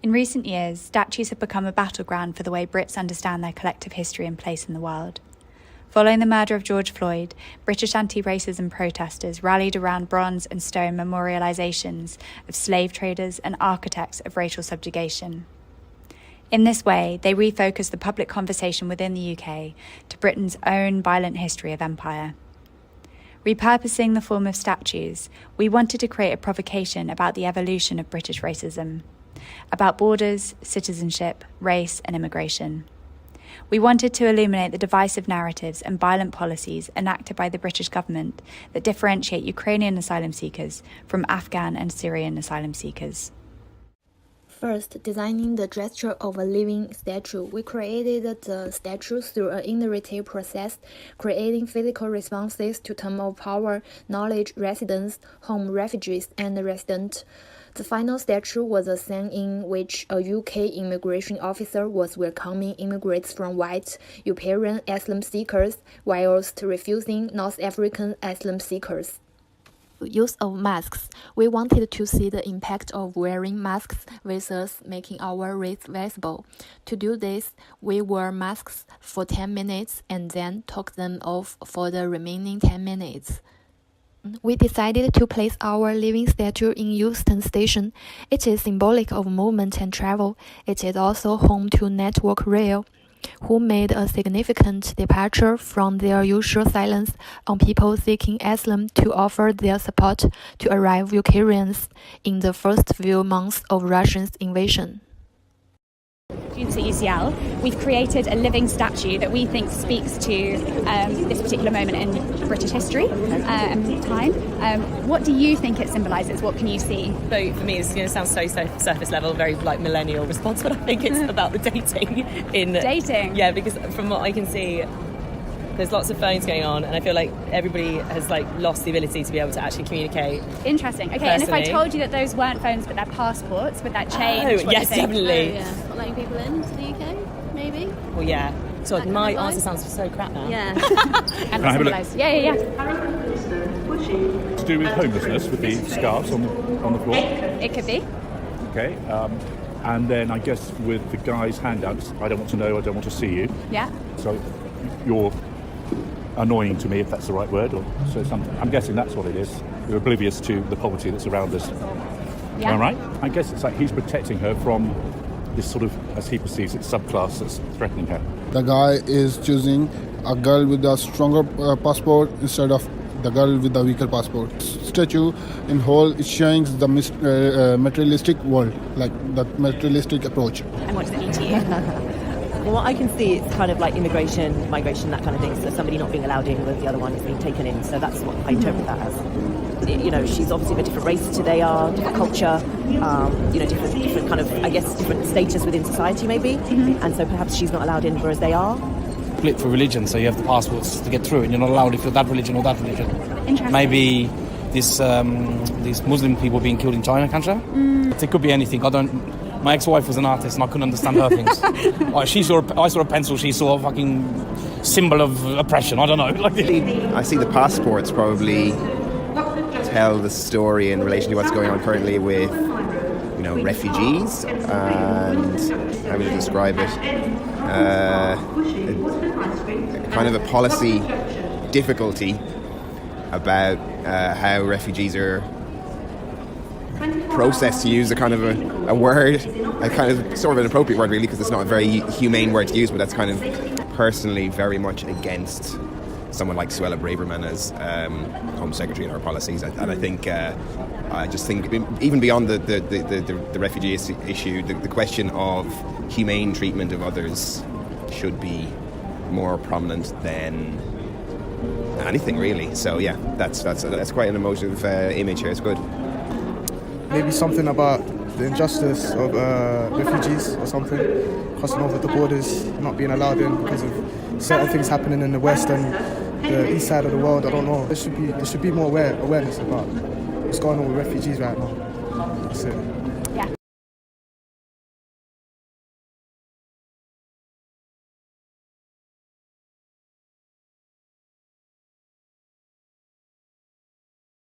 In recent years, statues have become a battleground for the way Brits understand their collective history and place in the world. Following the murder of George Floyd, British anti-racism protesters rallied around bronze and stone memorialisations of slave traders and architects of racial subjugation. In this way, they refocused the public conversation within the UK to Britain's own violent history of empire. Repurposing the form of statues, we wanted to create a provocation about the evolution of British racism, about borders, citizenship, race and immigration. We wanted to illuminate the divisive narratives and violent policies enacted by the British government that differentiate Ukrainian asylum seekers from Afghan and Syrian asylum seekers. First, designing the gesture of a living statue, we created the statue through an iterative process, creating physical responses to terms of power, knowledge, residence, home, refugees, and resident. The final statue was a scene in which a UK immigration officer was welcoming immigrants from white European asylum seekers whilst refusing North African asylum seekers. Use of masks. We wanted to see the impact of wearing masks versus making our race visible. To do this, we wore masks for 10 minutes and then took them off for the remaining 10 minutes. We decided to place our living statue in Euston Station. It is symbolic of movement and travel. It is also home to Network Rail, who made a significant departure from their usual silence on people seeking asylum to offer their support to arrive Ukrainians in the first few months of Russia's invasion. Students at UCL, we've created a living statue that we think speaks to this particular moment in British history and time. What do you think it symbolises? What can you see? So for me, it's going to sound so surface level, very like millennial response, but I think it's about the dating. Dating? Yeah, because from what I can see, there's lots of phones going on, and I feel like everybody has like lost the ability to be able to actually communicate. Interesting. Okay, personally. And if I told you that those weren't phones but they're passports, would that change? Oh, yes, definitely. Oh, yeah. Not letting people into the UK, maybe? Well, yeah. So That my kind of answer vibe? sounds so crap now. Yeah. And I have a look? symbolise. Yeah. To do with homelessness, with the scarves on the floor. It could be. Okay. And then I guess with the guy's handouts, I don't want to know, I don't want to see you. Yeah. So you're annoying to me, if that's the right word, or so something. I'm guessing that's what it is. You're oblivious to the poverty that's around us. Yeah. Am I right? I guess it's like he's protecting her from this sort of, as he perceives it, subclass that's threatening her. The guy is choosing a girl with a stronger passport instead of the girl with the weaker passport. Statue in whole is showing the materialistic world, like the materialistic approach. And what does it mean to you? Well, what I can see, it's kind of like immigration, migration, that kind of thing. So somebody not being allowed in with the other one is being taken in. So that's what I interpret that as. You know, she's obviously of a different race to they are, different culture, different kind of, I guess, different status within society maybe. And so perhaps she's not allowed in, whereas they are. Split for religion, so you have the passports to get through, and you're not allowed if you're that religion or that religion. Interesting. Maybe these Muslim people being killed in China, can't It could be anything. My ex-wife was an artist and I couldn't understand her things. I saw a pencil, she saw a fucking symbol of oppression. I don't know. I see the passports probably tell the story in relation to what's going on currently with, refugees and how would you describe it? Kind of a policy difficulty about how refugees are processed, to use a kind of a word, a kind of sort of an appropriate word really, because it's not a very humane word to use, but that's kind of personally very much against someone like Suella Braverman as Home Secretary in our policies. And I think I just think even beyond the refugee issue, the question of humane treatment of others should be more prominent than anything really. So yeah, that's quite an emotive image here. It's good. Maybe something about the injustice of refugees or something, crossing over the borders, not being allowed in because of certain things happening in the west and the east side of the world. I don't know. There should be more awareness about what's going on with refugees right now. That's it.